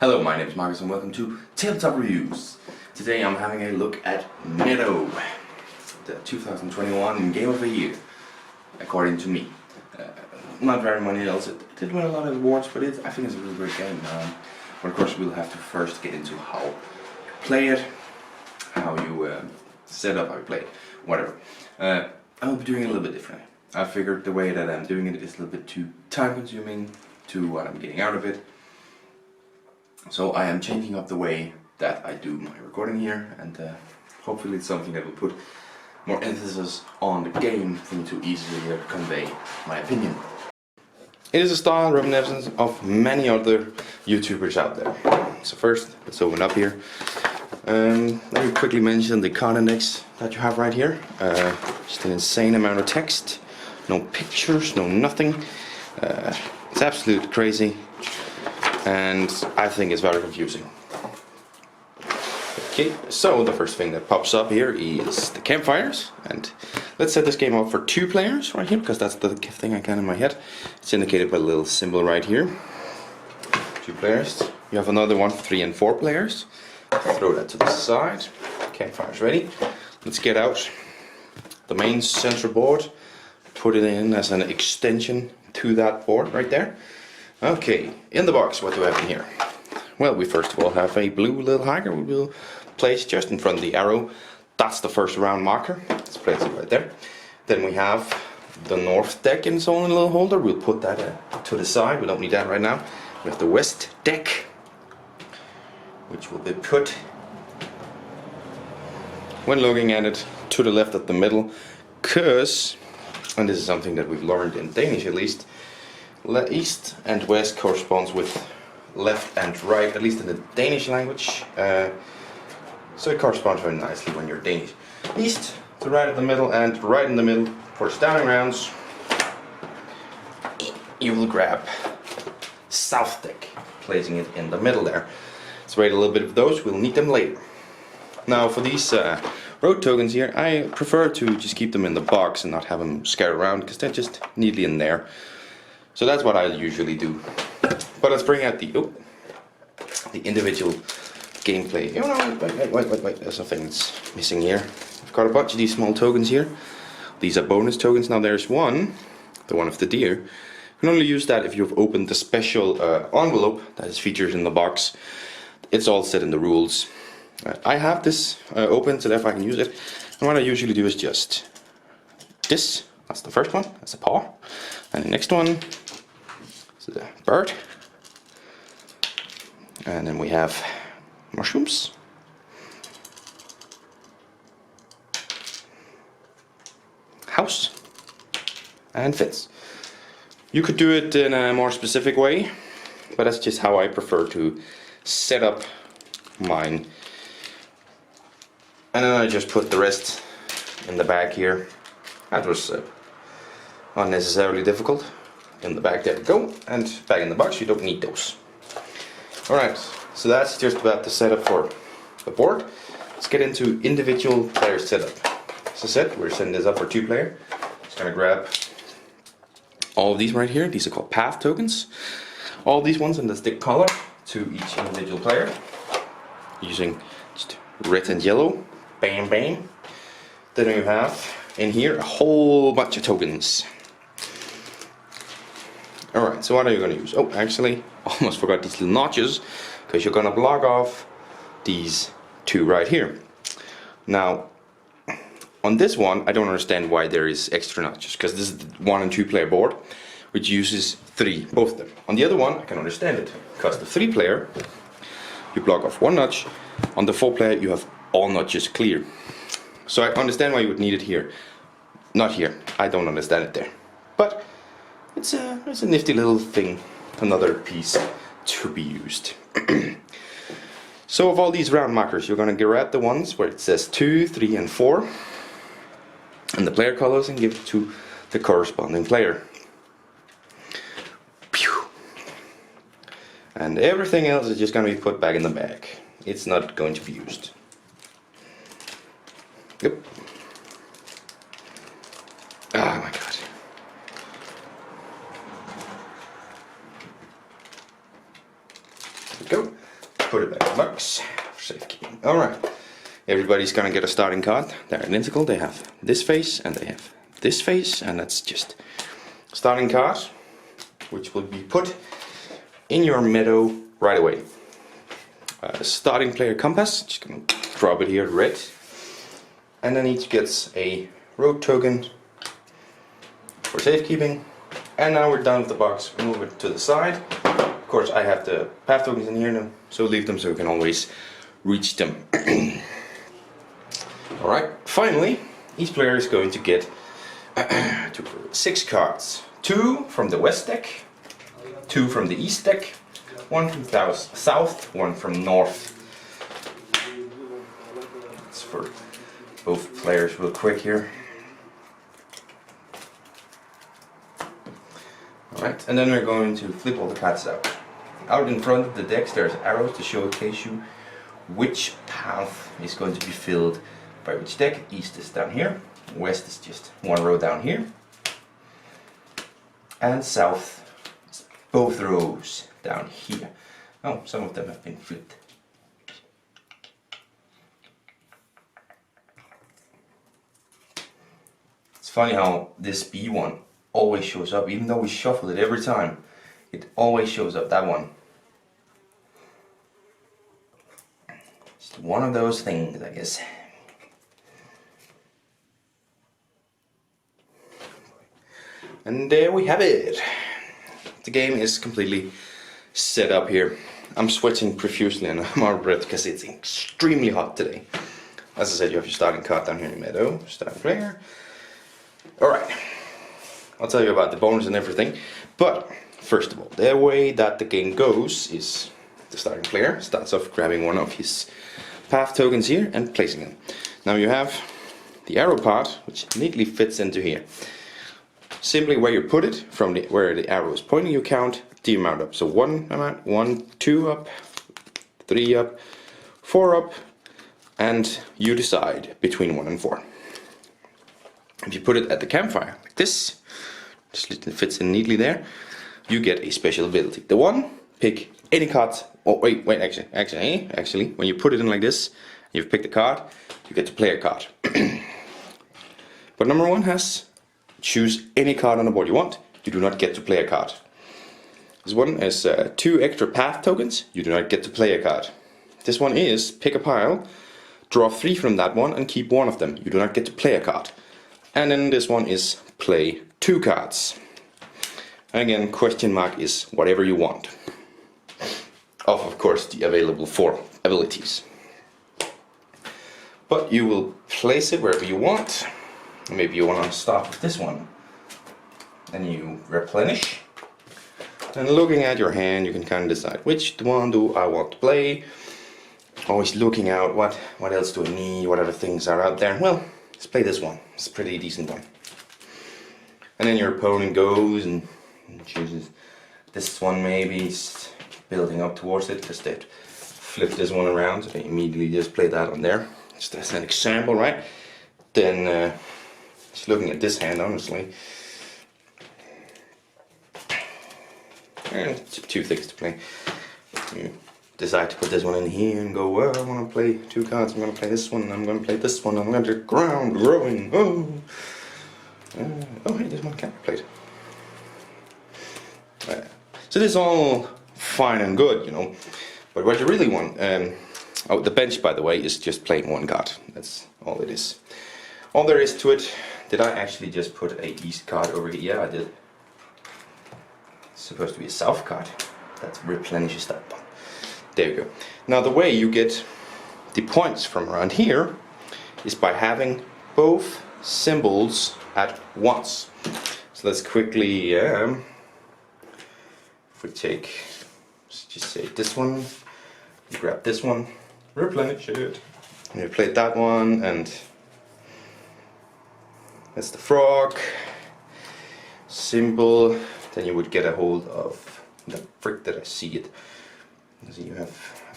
Hello, my name is Marcus and welcome to Tabletop Reviews. Today I'm having a look at Meadow, the 2021 Game of the Year, according to me. Not very many else. It did win a lot of awards, but I think it's a really great game. But of course we'll have to first get into how you play it, how you set up, how you play it, whatever. I'll be doing it a little bit differently. I figured the way that I'm doing it is a little bit too time consuming to what I'm getting out of it. So I am changing up the way that I do my recording here, and hopefully it's something that will put more emphasis on the game for me to easily convey my opinion. It is a style reminiscent of many other YouTubers out there. So first, let's open up here. Let me quickly mention the card index that you have right here. Just an insane amount of text, no pictures, no nothing. It's absolutely crazy. And I think it's very confusing. Okay, so the first thing that pops up here is the campfires, and let's set this game up for 2 players right here, because that's the thing I got in my head. It's indicated by a little symbol right here. 2 players. You have another one for 3 and 4 players. Throw that to the side. Campfire's ready. Let's get out the main central board, put it in as an extension to that board right there. Okay, in the box, what do I have in here? Well, we first of all have a blue little hiker we will place just in front of the arrow. That's the first round marker. Let's place it right there. Then we have the north deck in its own little holder. We'll put that to the side. We don't need that right now. We have the west deck, which will be put, when looking at it, to the left of the middle, because, and this is something that we've learned in Danish at least, east and west corresponds with left and right, at least in the Danish language. So it corresponds very nicely when you're Danish. East to right at the middle, and right in the middle for standing rounds. You will grab south deck, placing it in the middle there. Let's wait a little bit of those, we'll need them later. Now for these road tokens here, I prefer to just keep them in the box and not have them scattered around, because they're just neatly in there. So that's what I usually do. But let's bring out the individual gameplay. Oh no, wait, there's something that's missing here. I've got a bunch of these small tokens here. These are bonus tokens. Now there's one, the one of the deer. You can only use that if you've opened the special envelope that is featured in the box. It's all set in the rules. I have this open, so therefore I can use it. And what I usually do is just this. That's the first one, that's a paw. And the next one is the bird. And then we have mushrooms. House. And fence. You could do it in a more specific way, but that's just how I prefer to set up mine. And then I just put the rest in the bag here. That was unnecessarily difficult. In the bag, there we go, and back in the box. You don't need those. Alright, so that's just about the setup for the board. Let's get into individual player setup. As I said, we're setting this up for 2 player. Just gonna grab all of these right here. These are called path tokens. All these ones in the stick color to each individual player, using just red and yellow. Bam, bam. Then we have in here a whole bunch of tokens. Alright, so what are you going to use? Oh, actually, almost forgot these little notches, because you're going to block off these 2 right here. Now, on this one, I don't understand why there is extra notches, because this is the 1 and 2 player board, which uses 3, both of them. On the other one, I can understand it, because the 3 player, you block off 1 notch. On the 4 player, you have all notches clear. So I understand why you would need it here. Not here. I don't understand it there. But it's a nifty little thing. Another piece to be used. So of all these round markers, you're going to grab the ones where it says 2, 3 and 4. And the player colors, and give it to the corresponding player. Pew! And everything else is just going to be put back in the bag. It's not going to be used. Yep. Oh my god. There we go. put it back in the box for safekeeping. Alright, everybody's gonna get a starting card. They're identical. They have this face and they have this face, and that's just starting card, which will be put in your Meadow right away. Starting player compass, just gonna drop it here red, and then each gets a road token for safekeeping. And now we're done with the box. We move it to the side. Of course, I have the path tokens in here now, so leave them so you can always reach them. Alright, finally, each player is going to get 6 cards. 2 from the west deck, 2 from the east deck, 1 from south, 1 from north. It's for both players real quick here. Alright, and then we're going to flip all the cards out. Out in front of the decks there's arrows to showcase you which path is going to be filled by which deck. East is down here, west is just one row down here, and south is both rows down here. Oh, some of them have been flipped. It's funny how this B one always shows up, even though we shuffle it every time. It always shows up, that one. It's one of those things, I guess. And there we have it. The game is completely set up here. I'm sweating profusely and I'm out of breath because it's extremely hot today. As I said, you have your starting card down here in Meadow, starting player. Alright, I'll tell you about the bonus and everything. But first of all, the way that the game goes is the starting player starts off grabbing one of his path tokens here and placing them. Now you have the arrow part, which neatly fits into here. Simply where you put it, from where the arrow is pointing, you count the amount up. So 1 amount, 1, 2 up, 3 up, 4 up, and you decide between 1 and 4. If you put it at the campfire like this, just it fits in neatly there, you get a special ability. The 1, pick any card. Oh wait, actually, when you put it in like this, you've picked a card, you get to play a card. But number 1 has choose any card on the board you want. You do not get to play a card. This one is 2 extra path tokens. You do not get to play a card. This one is pick a pile, draw 3 from that one and keep 1 of them. You do not get to play a card. And then this one is play 2 cards. And again, question mark is whatever you want. Of course, the available 4 abilities. But you will place it wherever you want. Maybe you want to start with this one. Then you replenish. And looking at your hand, you can kind of decide which one do I want to play. Always looking out what else do I need, what other things are out there. Well, let's play this one. It's a pretty decent one. And then your opponent goes and chooses this one, maybe it's building up towards it because they flip this one around, so they immediately just play that on there. Just as an example, right? Then just looking at this hand, honestly, and 2 things to play. You decide to put this one in here and go, well, I want to play 2 cards, I'm going to play this one, I'm going to play this one, I'm going to ground growing, oh hey, this one can't be played. So this is all fine and good, you know, but what you really want, oh, the bench, by the way, is just playing 1 card. That's all it is. All there is to it. Did I actually just put a east card over here? Yeah, I did. It's supposed to be a south card. That replenishes that one. There you go. Now the way you get the points from around here is by having both symbols at once. So let's quickly, if we take, let's just say this one, grab this one, replenish it, and you played that one, and that's the frog symbol. Then you would get a hold of the frick that I see it. So you have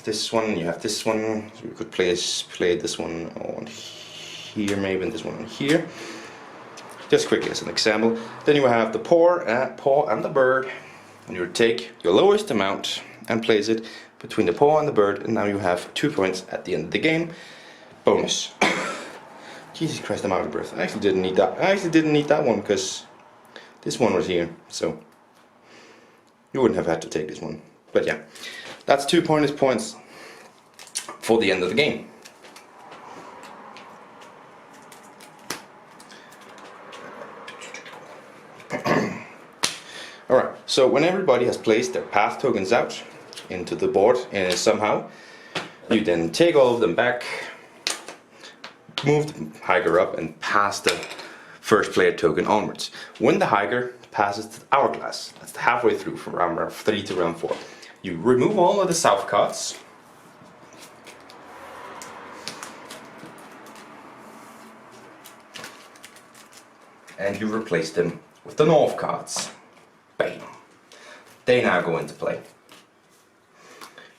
this one, you have this one. So you could play this one on here, maybe, and this one on here. Just quickly as an example. Then you have the paw and the bird, and you would take your lowest amount and place it between the paw and the bird, and now you have 2 points at the end of the game. Bonus. Jesus Christ, I'm out of breath. I actually didn't need that. I actually didn't need that one because this one was here, so you wouldn't have had to take this one. But yeah, that's 2 points for the end of the game. Alright, so when everybody has placed their path tokens out into the board somehow, you then take all of them back, move the hiker up and pass the first player token onwards. When the hiker passes the hourglass, that's halfway through from round 3 to round 4, you remove all of the south cards and you replace them with the north cards. Bam! They now go into play.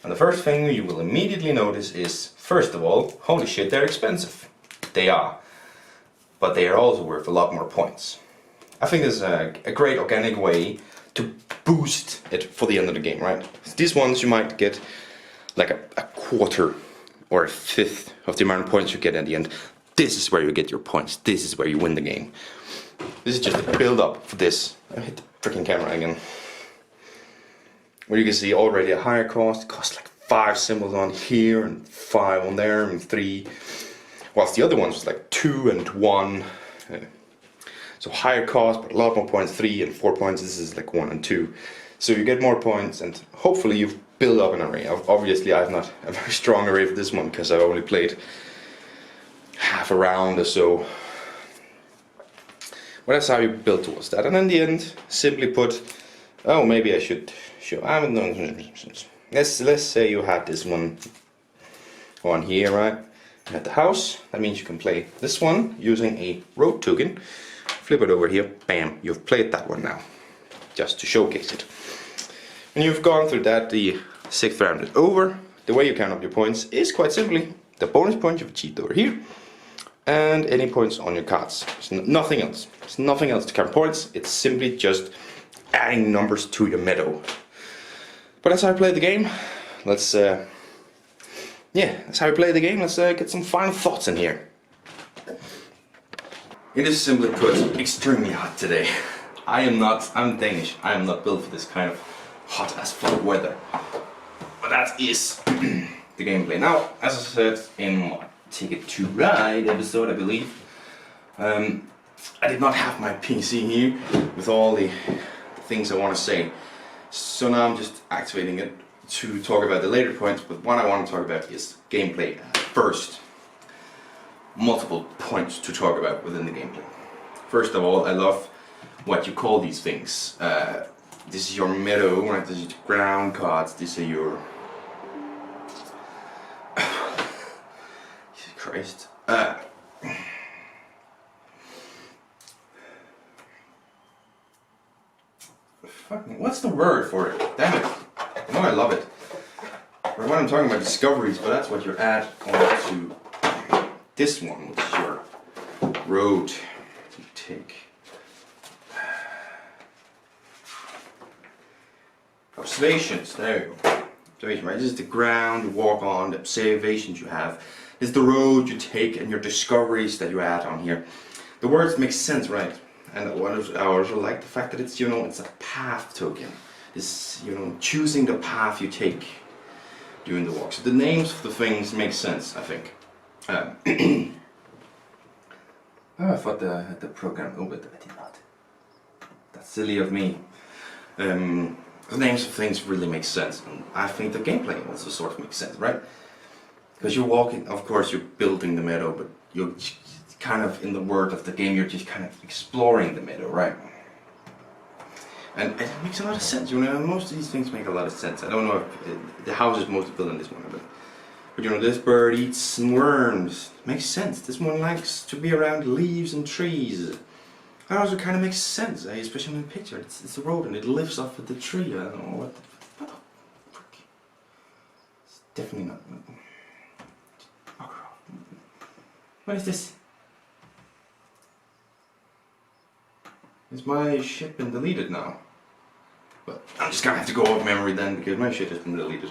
And the first thing you will immediately notice is, first of all, holy shit, they're expensive. They are. But they are also worth a lot more points. I think this is a great organic way to boost it for the end of the game, right? These ones you might get like a quarter or a fifth of the amount of points you get at the end. This is where you get your points. This is where you win the game. This is just a build up for this. I hit the freaking camera again. Where you can see already a higher cost. It costs like 5 symbols on here and 5 on there and 3. Whilst the other ones was like 2 and 1. So higher cost but a lot more points, 3 and 4 points. This is like 1 and 2. So you get more points and hopefully you've built up an array. Obviously I've not a very strong array for this one because I've only played half a round or so. But that's how you build towards that. And in the end, simply put, oh, maybe I should show. I don't know. Let's say you had this one on here, right? At the house, that means you can play this one using a road token. Flip it over here, bam, you've played that one now, just to showcase it. When you've gone through that, the 6th round is over. The way you count up your points is quite simply the bonus point you've achieved over here, and any points on your cards. There's nothing else. There's nothing else to count points. It's simply just adding numbers to your meadow. But that's how I play the game. Let's that's how I play the game. Let's get some final thoughts in here. It is simply put extremely hot today. I'm Danish. I am not built for this kind of hot as fuck weather. But that is the gameplay. Now, as I said in my Ticket to Ride episode, I believe, I did not have my PC here with all the things I want to say. So now I'm just activating it to talk about the later points, but what I want to talk about is gameplay first. Multiple points to talk about within the gameplay. First of all, I love what you call these things. This is your meadow, right? This is your ground cards, these are your... Jesus Christ. What's the word for it? Damn it. I know I love it. Or when I'm talking about discoveries, but that's what you add onto this one, which is your road to take. Observations, there you go. Observation, right? This is the ground you walk on, the observations you have. This is the road you take and your discoveries that you add on here. The words make sense, right? And I also like the fact that it's, you know, it's a path token. It's, you know, choosing the path you take during the walk. So the names of the things make sense, I think. I thought I had the program open, but I did not. That's silly of me. The names of things really make sense, and I think the gameplay also sort of makes sense, right? Because you're walking, of course you're building the meadow, but you're kind of, in the word of the game, you're just kind of exploring the meadow, right? And it makes a lot of sense, you know, most of these things make a lot of sense. I don't know if the house is mostly built in this one, but you know, this bird eats worms. Makes sense. This one likes to be around leaves and trees. That also kind of makes sense, especially in the picture. It's a road and it lives off of the tree. I don't know what the frick. It's definitely not. What is this? Is my shit been deleted now? But I'm just gonna have to go off memory then because my shit has been deleted.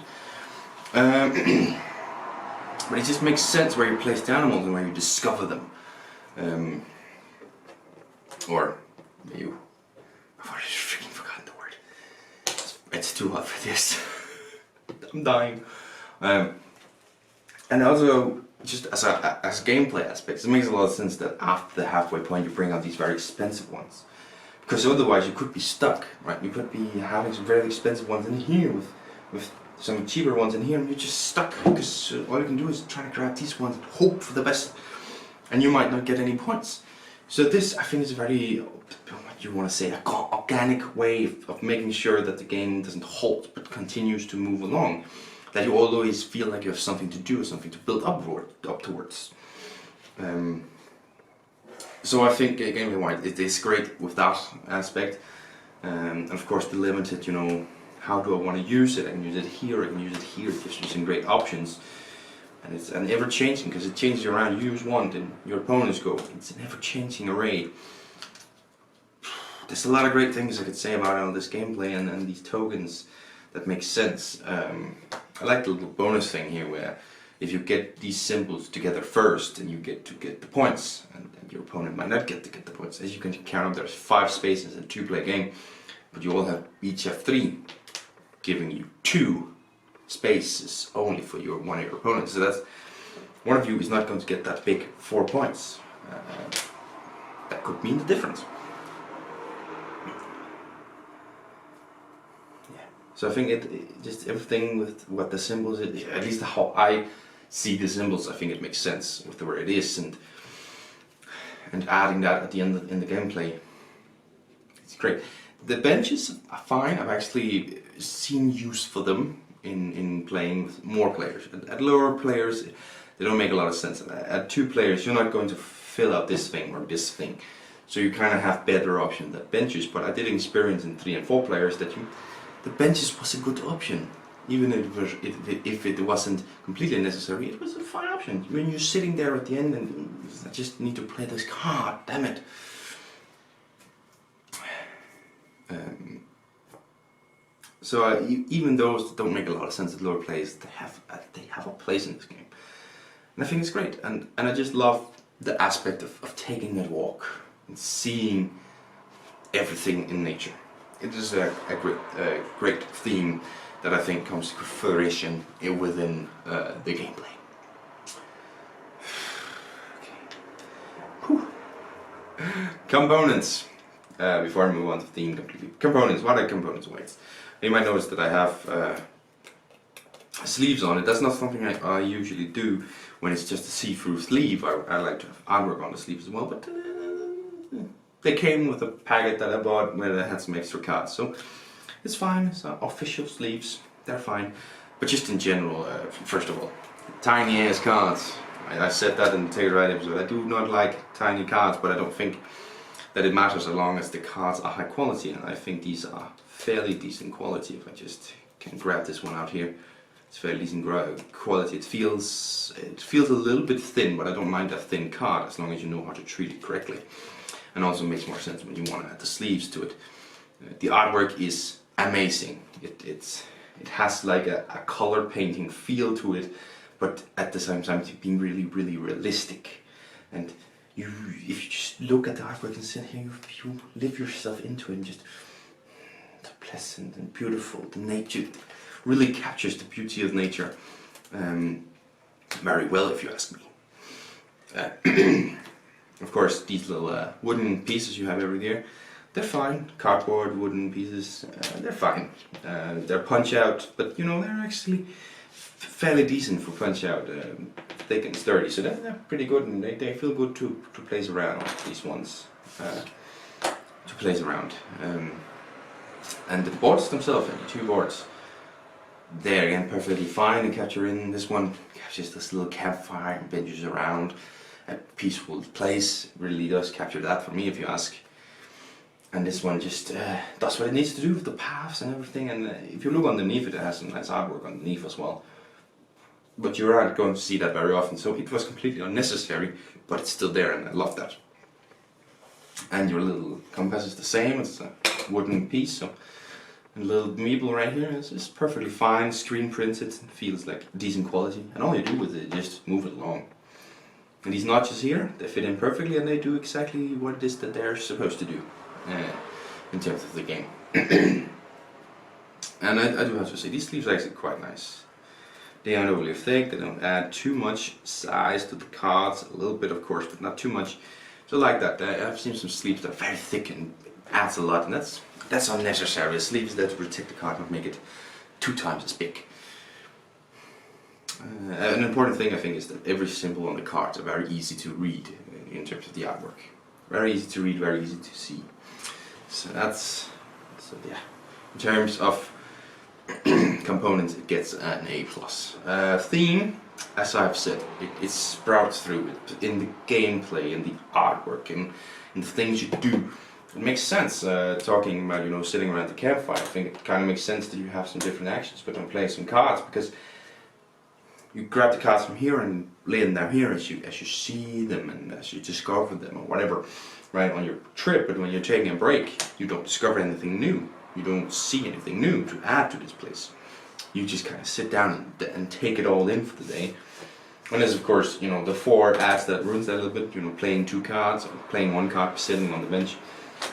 But it just makes sense where you place the animals and where you discover them. Or you... I've already freaking forgotten the word. It's too hot for this. I'm dying. And also, just as a gameplay aspect, it makes a lot of sense that after the halfway point you bring out these very expensive ones. Because otherwise you could be stuck, right? You could be having some very expensive ones in here with some cheaper ones in here, and you're just stuck because all you can do is try to grab these ones and hope for the best, and you might not get any points. So this, I think, is a very, what you want to say, an organic way of making sure that the game doesn't halt but continues to move along. That you always feel like you have something to do, something to build up towards. So I think gameplay-wise it is great with that aspect. And of course the limited, how do I want to use it? I can use it here, I can use it here. It gives you some great options. And it's an ever-changing, because it changes around. You use one, then your opponents go. It's an ever-changing array. There's a lot of great things I could say about all this gameplay and these tokens that make sense. I like the little bonus thing here where if you get these symbols together first, then you get to get the points, and your opponent might not get to get the points. As you can count, there's 5 spaces in a 2-player game, but you all each have 3, giving you 2 spaces only for one of your opponents. So that's one of you is not going to get that big 4 points. That could mean the difference. So I think it just everything with what the symbols, at least how I see the symbols, I think it makes sense with the way it is, and adding that at the end in the gameplay, it's great. The benches are fine. I've actually seen use for them in playing with more players. At lower players, they don't make a lot of sense. At 2 players, you're not going to fill out this thing or this thing, so you kind of have better options than benches. But I did experience in 3 and 4 players that the benches was a good option, even if it wasn't completely necessary. It was a fine option. When you're sitting there at the end and I just need to play this card, damn it. So even those that don't make a lot of sense at lower plays, they have a place in this game, and I think it's great. And I just love the aspect of taking that walk and seeing everything in nature. It is a great theme that I think comes to fruition within the gameplay. Okay. Components. Before I move on to theme completely. Components. What are components? Wait. You might notice that I have sleeves on it. That's not something I usually do when it's just a see-through sleeve. I like to have artwork on the sleeve as well, but they came with a packet that I bought where I had some extra cards, so it's fine. It's official sleeves, they're fine. But just in general, first of all, tiny ass cards. I said that in the Taylor Right episode. I do not like tiny cards, but I don't think that it matters as long as the cards are high quality, and I think these are fairly decent quality. If I just can grab this one out here, it's fairly decent quality. It feels a little bit thin, but I don't mind a thin card as long as you know how to treat it correctly. And also makes more sense when you want to add the sleeves to it. The artwork is amazing. It has like a color painting feel to it, but at the same time being really, really realistic. And if you just look at the artwork and sit here, you live yourself into it, and just the pleasant and beautiful. The nature really captures the beauty of nature very well, if you ask me. Of course, these little wooden pieces you have over there, they're fine. Cardboard, wooden pieces, they're fine. They're punch out, but they're actually fairly decent for punch out, thick and sturdy, so they're pretty good, and they feel good to place around, these ones, to place around. And the boards themselves, the 2 boards, they're again perfectly fine and capture in. This one captures this little campfire and benches around. A peaceful place, really does capture that for me, if you ask. And this one just does what it needs to do with the paths and everything. And if you look underneath it, it has some nice artwork underneath as well. But you're not going to see that very often, so it was completely unnecessary, but it's still there, and I love that. And your little compass is the same. It's a wooden piece, so And the little meeple right here is just perfectly fine, screen printed, feels like decent quality. And all you do with it is just move it along. And these notches here, they fit in perfectly and they do exactly what it is that they're supposed to do in terms of the game. And I do have to say, these sleeves are actually quite nice. They aren't overly thick, they don't add too much size to the cards, a little bit of course, but not too much. So I like that. I've seen some sleeves that are very thick and adds a lot, and that's unnecessary. The sleeves is there to protect the card, not make it 2 times as big. An important thing I think is that every symbol on the cards are very easy to read in terms of the artwork. Very easy to read, very easy to see. So yeah. In terms of components, it gets an A+. Theme, as I've said, it sprouts through it in the gameplay, in the artwork, in the things you do. It makes sense. Talking about sitting around the campfire, I think it kind of makes sense that you have some different actions, but when playing some cards, because you grab the cards from here and lay them down here as you see them and as you discover them or whatever, right, on your trip. But when you're taking a break, you don't discover anything new. You don't see anything new to add to this place. You just kind of sit down and take it all in for the day. And as of course, the 4 adds that, ruins that a little bit, playing 2 cards or playing 1 card, sitting on the bench.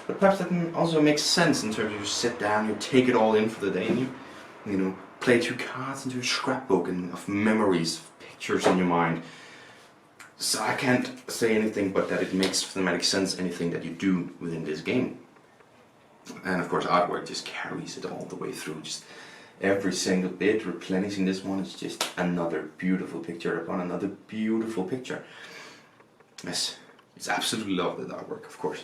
But perhaps that also makes sense in terms of you sit down, you take it all in for the day, and you play 2 cards into a scrapbook of memories, of pictures in your mind. So I can't say anything but that it makes thematic sense, anything that you do within this game. And of course artwork just carries it all the way through, just every single bit replenishing. This one is just another beautiful picture upon another beautiful picture. Yes, it's absolutely lovely, the artwork, of course.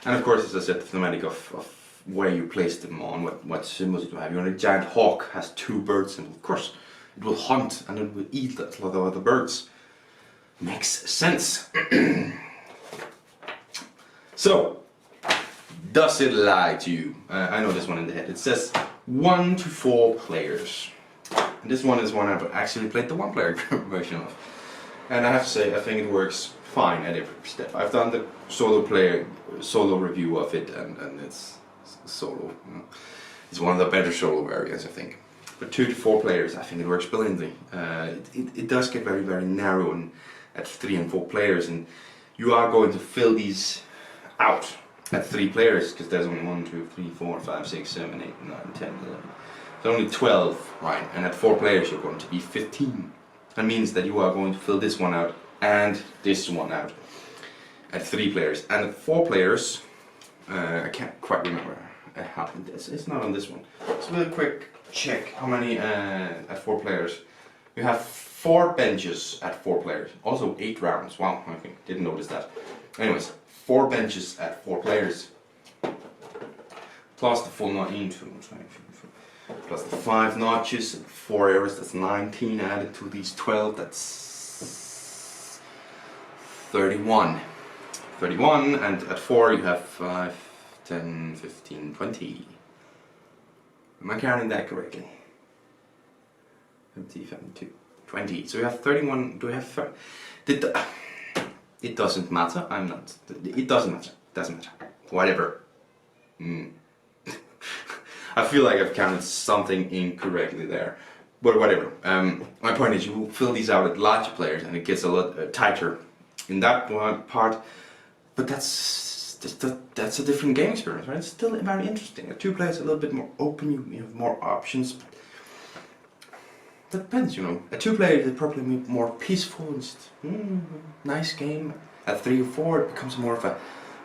And of course, as I said, the thematic of where you place them on, what symbols you have. A giant hawk has 2 bird symbols. Of course, it will hunt and it will eat a lot of other birds. Makes sense. So, does it lie to you? I know this one in the head. It says 1 to 4 players. And this one is one I've actually played the 1-player version of. And I have to say, I think it works fine at every step. I've done the solo review of it, and it's solo. It's one of the better solo variants, I think. But 2 to 4 players, I think it works brilliantly. It does get very, very narrow at 3 and 4 players, and you are going to fill these out at 3 players, because there's only 1, 2, 3, 4, 5, 6, 7, 8, 9, 10, 11. There's only 12, right? And at 4 players you're going to be 15. That means that you are going to fill this one out and this one out at 3 players. And at 4 players, I can't quite remember how it's not on this one. So a quick check how many at 4 players. You have 4 benches at 4 players. Also 8 rounds. Wow, I didn't notice that. Anyways, 4 benches at 4 players. Plus the full plus the 5 notches and 4 areas. That's 19 added to these 12. That's 31. 31, and at 4 you have 5, 10, 15, 20. Am I counting that correctly? 50, 52, 20. So you have 31. Do we have? It doesn't matter. I'm not. It doesn't matter. Doesn't matter. Whatever. I feel like I've counted something incorrectly there, but whatever. My point is, you will fill these out at larger players, and it gets a lot tighter in that one part. But that's a different game experience, right? It's still very interesting. At 2 players, a little bit more open. You have more options. But that depends, At 2 players, it's probably more peaceful and just, nice game. At 3 or 4, it becomes more of a,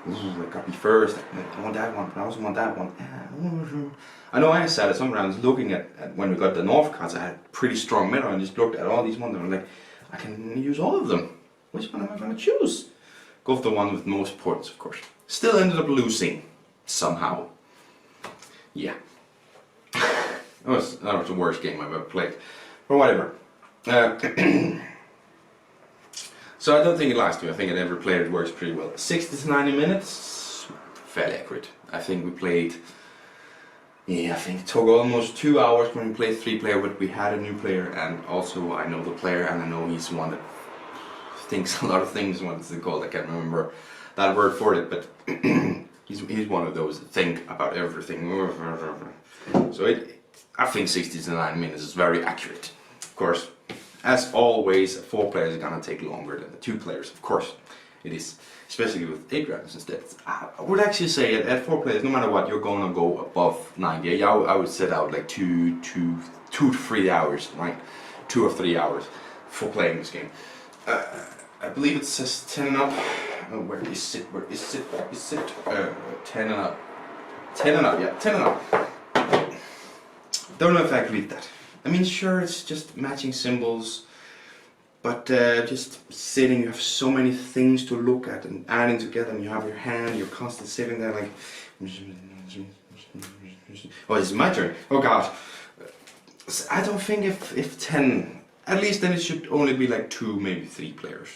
I got me first. I want that one, but I also want that one. I know I sat at some rounds looking at when we got the North cards. I had pretty strong Meadow and just looked at all these ones and I'm like, I can use all of them. Which one am I going to choose? Go for the one with most points, of course. Still ended up losing somehow. Yeah. That was the worst game I've ever played. But whatever. So I don't think it lasts you. I think at every player it works pretty well. 60 to 90 minutes, fairly accurate. I think we played, I think it took almost 2 hours when we played 3-player, but we had a new player, and also I know the player, and I know he's one that thinks a lot of things. What is it called? I can't remember that word for it, but He's one of those that think about everything. So I think 60 to 90 minutes is very accurate. Of course, as always, 4 players are gonna take longer than the 2 players. Of course, it is, especially with 8 rounds instead. I would actually say at 4 players, no matter what, you're gonna go above 90. I would set out like 2 to 3 hours, right? 2 or 3 hours for playing this game. I believe it says 10 and up. Oh, where is it? 10 and up. 10 and up, yeah, 10 and up. Don't know if I agree with that. I mean, sure, it's just matching symbols, but just sitting, you have so many things to look at and adding together, and you have your hand, you're constantly sitting there like... Oh, it's my turn. Oh god. I don't think if 10, at least then it should only be like 2, maybe 3 players.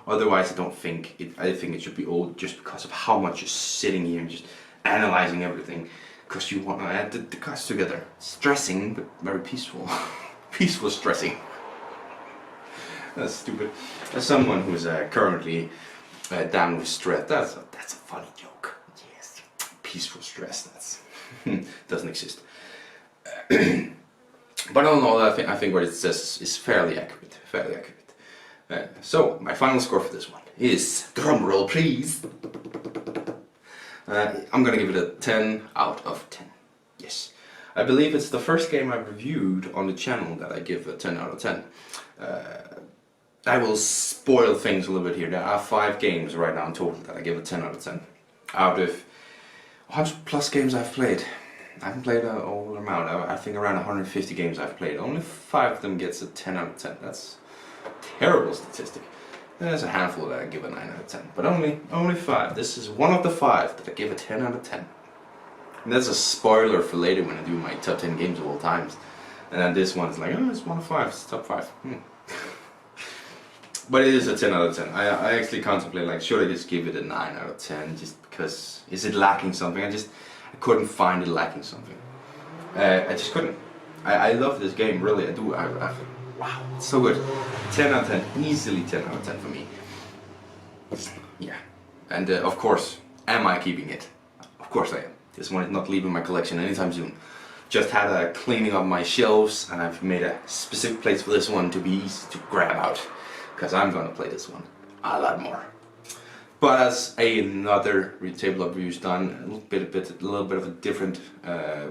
Otherwise, I think it should be all just because of how much you're sitting here and just analyzing everything. Because you want to add the cards together. Stressing, but very peaceful. Peaceful stressing. That's stupid. As someone who's currently down with stress, that's a funny joke. Yes. Peaceful stress, that's doesn't exist. But all in all, I think what it says is fairly accurate. Fairly accurate. So, my final score for this one is, drumroll please, I'm gonna give it a 10 out of 10. Yes. I believe it's the first game I've reviewed on the channel that I give a 10 out of 10. I will spoil things a little bit here. There are 5 games right now in total that I give a 10 out of 10. Out of 100 plus games I've played. I haven't played a whole amount. I think around 150 games I've played. Only 5 of them gets a 10 out of 10. That's a terrible statistic. There's a handful that I give a 9 out of 10. But only 5. This is one of the 5 that I give a 10 out of 10. And that's a spoiler for later when I do my top 10 games of all times. And then this one's like, oh, it's one of 5. It's top 5. But it is a 10 out of 10. I actually contemplate, like, should I just give it a 9 out of 10 just because, is it lacking something? I couldn't find it lacking something. I just couldn't. I love this game, really, I do. Wow, it's so good. 10 out of 10, easily 10 out of 10 for me. Yeah, and of course, am I keeping it? Of course I am. This one is not leaving my collection anytime soon. Just had a cleaning of my shelves, and I've made a specific place for this one to be easy to grab out. Because I'm gonna play this one a lot more. But as another tabletop review is done, a little bit of a different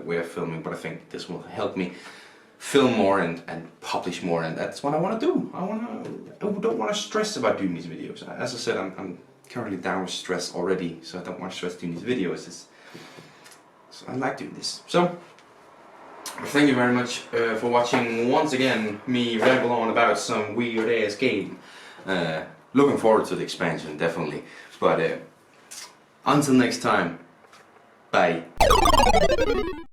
way of filming, but I think this will help me film more and publish more, and that's what I want to do. I don't want to stress about doing these videos. As I said, I'm currently down with stress already, so I don't want to stress doing these videos. So I like doing this. So thank you very much for watching once again me ramble on about some weird ass game. Looking forward to the expansion, definitely. But until next time, bye.